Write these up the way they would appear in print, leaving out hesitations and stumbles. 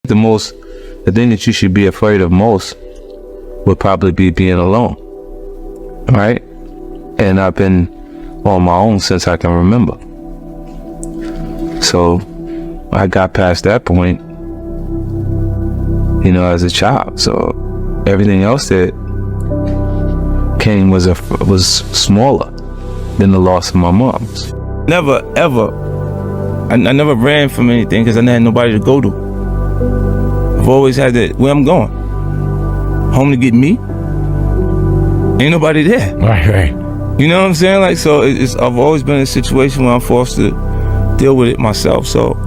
The thing that you should be afraid of most would probably be being alone, right? And I've been on my own since I can remember. So I got past that point, as a child. So everything else that came was smaller than the loss of my mom. Never, ever. I never ran from anything because I didn't have nobody to go to. I've always had that, where I'm going. Home to get me? Ain't nobody there. Right. You know what I'm saying? I've always been in a situation where I'm forced to deal with it myself, so.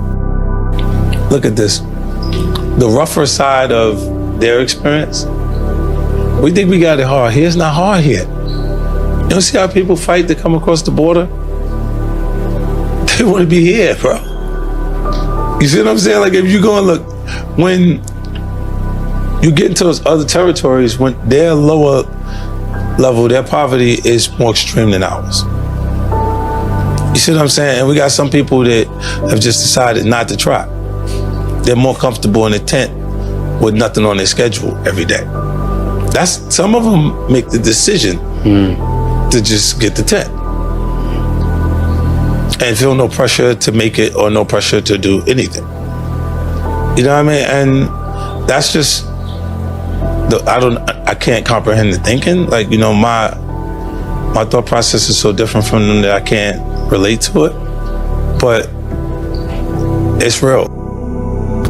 Look at this. The rougher side of their experience, we think we got it hard. Here it's not hard here. You don't see how people fight to come across the border? They want to be here, bro. You see what I'm saying? If you go and look, when you get into those other territories, when their lower level, their poverty is more extreme than ours. You see what I'm saying? And we got some people that have just decided not to try. They're more comfortable in a tent with nothing on their schedule every day. Some of them make the decision to just get the tent and feel no pressure to make it or no pressure to do anything. You know what I mean? And that's just, I can't comprehend the thinking. My thought process is so different from them that I can't relate to it, but it's real.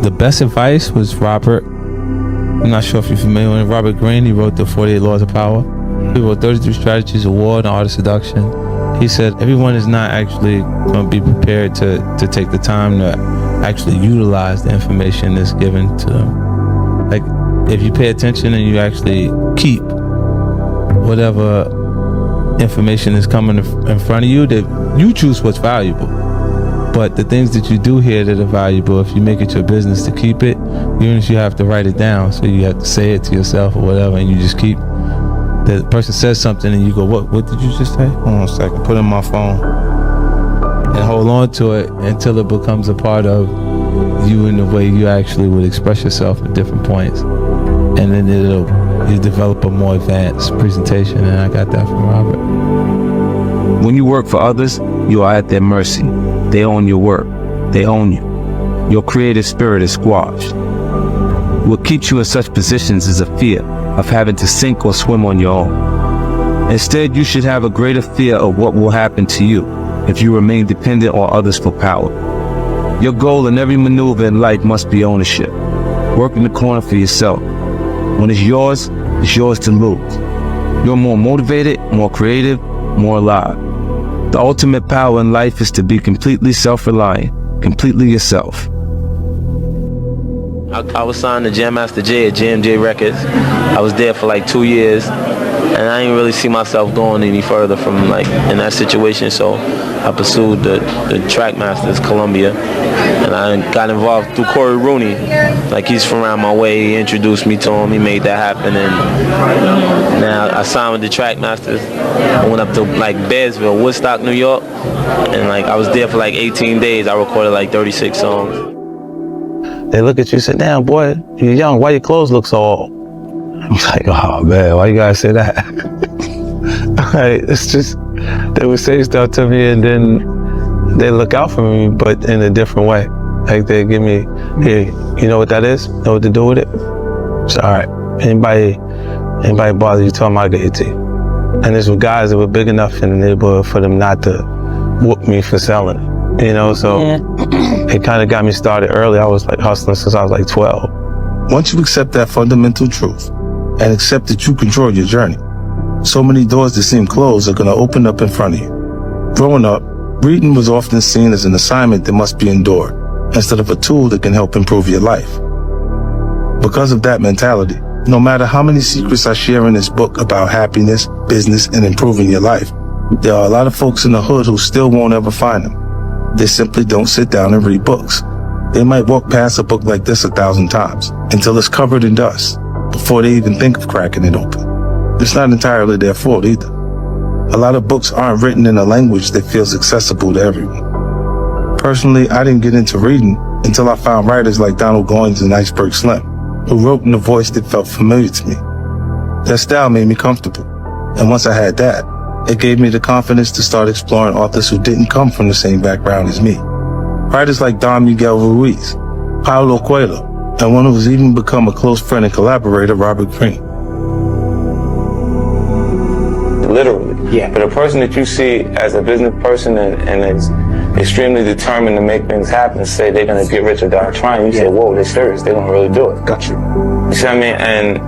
The best advice was Robert. I'm not sure if you're familiar with Robert Greene. He wrote the 48 Laws of Power. He wrote 33 Strategies of War and the Art of Seduction. He said everyone is not actually going to be prepared to take the time to actually utilize the information that's given to them. If you pay attention and you actually keep whatever information is coming in front of you, that you choose what's valuable. But the things that you do hear that are valuable, if you make it your business to keep it, even if you have to write it down, so you have to say it to yourself or whatever, and you just keep, the person says something and you go, what did you just say? Hold on a second, put it in my phone and hold on to it until it becomes a part of you in the way you actually would express yourself at different points. And then you develop a more advanced presentation, and I got that from Robert. When you work for others, you are at their mercy. They own your work. They own you. Your creative spirit is squashed. What keeps you in such positions is a fear of having to sink or swim on your own. Instead, you should have a greater fear of what will happen to you if you remain dependent on others for power. Your goal in every maneuver in life must be ownership. Work in the corner for yourself. When it's yours to lose. You're more motivated, more creative, more alive. The ultimate power in life is to be completely self-reliant, completely yourself. I was signed to Jam Master Jay at JMJ Records. I was there for 2 years, and I didn't really see myself going any further from in that situation. So I pursued the Trackmasters, Columbia, and I got involved through Corey Rooney. He's from around my way. He introduced me to him. He made that happen, and now I signed with the Trackmasters. I went up to Bearsville, Woodstock, New York, and I was there for 18 days. I recorded 36 songs. They look at you and say, damn, boy, you're young. Why your clothes look so old? I'm like, oh, man, why you gotta say that? It's just, they would say stuff to me and then they look out for me, but in a different way. They give me, hey, you know what that is? Know what to do with it? It's all right. Anybody bother you, tell them I'll get it to you. And there's guys that were big enough in the neighborhood for them not to whoop me for selling it. So it kind of got me started early. I was hustling since I was 12. Once you accept that fundamental truth and accept that you control your journey, so many doors that seem closed are going to open up in front of you. Growing up, reading was often seen as an assignment that must be endured instead of a tool that can help improve your life. Because of that mentality, no matter how many secrets I share in this book about happiness, business, and improving your life, there are a lot of folks in the hood who still won't ever find them. They simply don't sit down and read books. They might walk past a book like this 1,000 times until it's covered in dust before they even think of cracking it open. It's not entirely their fault either. A lot of books aren't written in a language that feels accessible to everyone. Personally, I didn't get into reading until I found writers like Donald Goines and Iceberg Slim, who wrote in a voice that felt familiar to me. That style made me comfortable, and once I had that, it gave me the confidence to start exploring authors who didn't come from the same background as me. Writers like Don Miguel Ruiz, Paulo Coelho, and one who's even become a close friend and collaborator, Robert Greene. Literally. Yeah. But a person that you see as a business person and is extremely determined to make things happen, say they're going to get rich or die trying, you say, whoa, they're serious. They're going to really do it. Got you. You see what I mean? And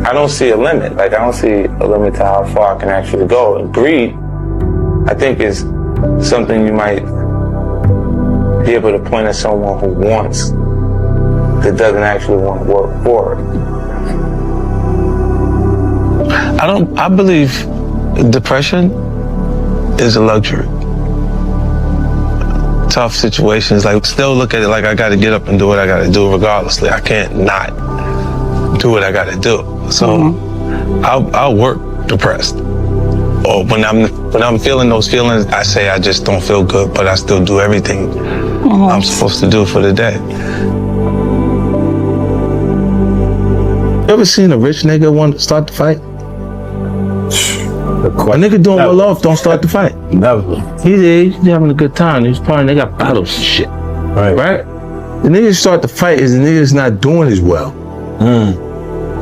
I don't see a limit. Like, I don't see a limit to how far I can actually go. And greed, I think, is something you might be able to point at someone who wants, that doesn't actually want to work for it. I believe depression is a luxury. Tough situations, like, still look at it like I got to get up and do what I got to do regardlessly. I can't not do what I got to do. So I'll work depressed. Or when I'm feeling those feelings, I say I just don't feel good, but I still do everything I'm supposed to do for the day. You ever seen a rich nigga want to start the fight? A nigga doing well off don't start the fight. Never. He's having a good time. He's partying. They got bottles and shit. Right? The niggas start the fight is the niggas not doing as well.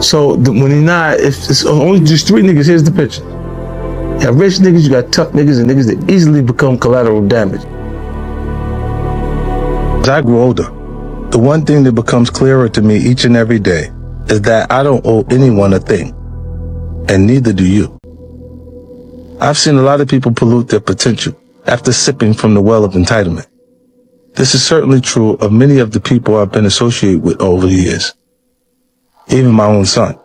So when he's not, if it's only just three niggas, here's the picture. You got rich niggas, you got tough niggas, and niggas that easily become collateral damage. As I grew older, the one thing that becomes clearer to me each and every day is that I don't owe anyone a thing, and neither do you. I've seen a lot of people pollute their potential after sipping from the well of entitlement. This is certainly true of many of the people I've been associated with over the years, even my own son.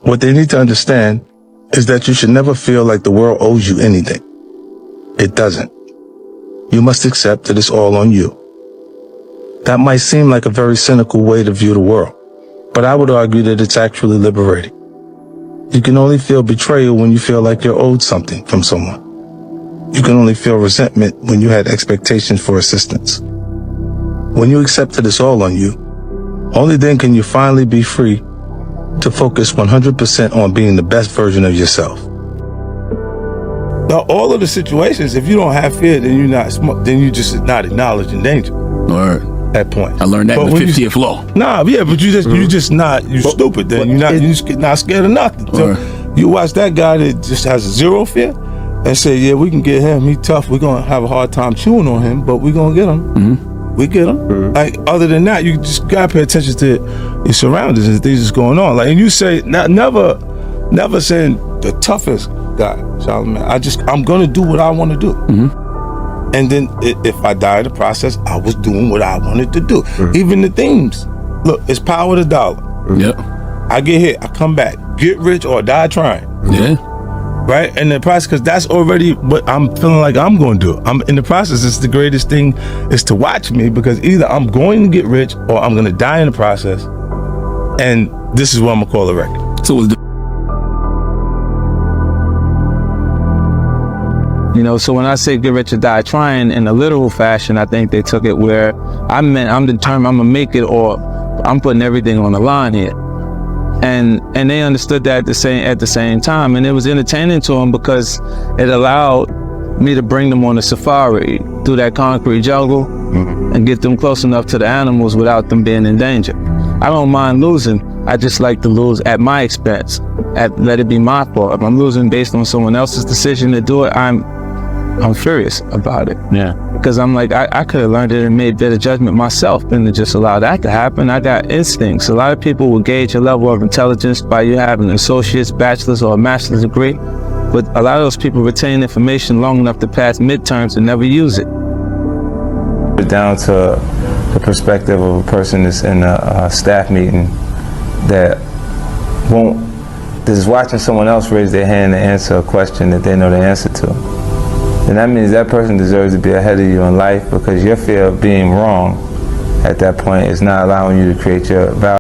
What they need to understand is that you should never feel like the world owes you anything. It doesn't. You must accept that it's all on you. That might seem like a very cynical way to view the world, but I would argue that it's actually liberating. You can only feel betrayal when you feel like you're owed something from someone. You can only feel resentment when you had expectations for assistance. When you accept that it's all on you, only then can you finally be free to focus 100% on being the best version of yourself. Now, all of the situations, if you don't have fear, then you're not smart, then you just not acknowledging danger. Word. That point. I learned that in the 50th law. Nah, yeah, but you just not, you stupid then. You're not scared of nothing. So you watch that guy that just has zero fear and say, yeah, we can get him. He tough. We're going to have a hard time chewing on him, but we're going to get him. We get him. Like, other than that, you just got to pay attention to your surroundings and things that's going on. Like, and you say, never saying the toughest guy, Charlamagne. I'm going to do what I want to do. And then if I die in the process, I was doing what I wanted to do. Even the themes. Look, it's power to dollar. Yep. I get hit, I come back. Get rich or die trying. Yeah. Right? And the process, because that's already what I'm feeling like I'm going to do. I'm in the process. It's the greatest thing is to watch me, because either I'm going to get rich or I'm going to die in the process. And this is what I'm going to call a record. So was You know, so when I say get rich or die trying in a literal fashion, I think they took it where I meant I'm determined I'm gonna make it, or I'm putting everything on the line here. And they understood that at the same time, and it was entertaining to them because it allowed me to bring them on a safari through that concrete jungle and get them close enough to the animals without them being in danger. I don't mind losing. I just like to lose at my expense. Let it be my fault. If I'm losing based on someone else's decision to do it, I'm furious about it. Yeah. Because I'm like, I could have learned it and made better judgment myself than to just allow that to happen. I got instincts. A lot of people will gauge your level of intelligence by you having an associate's, bachelor's, or a master's degree. But a lot of those people retain information long enough to pass midterms and never use it. Down to the perspective of a person that's in a staff meeting that is watching someone else raise their hand to answer a question that they know the answer to. And that means that person deserves to be ahead of you in life, because your fear of being wrong at that point is not allowing you to create your value.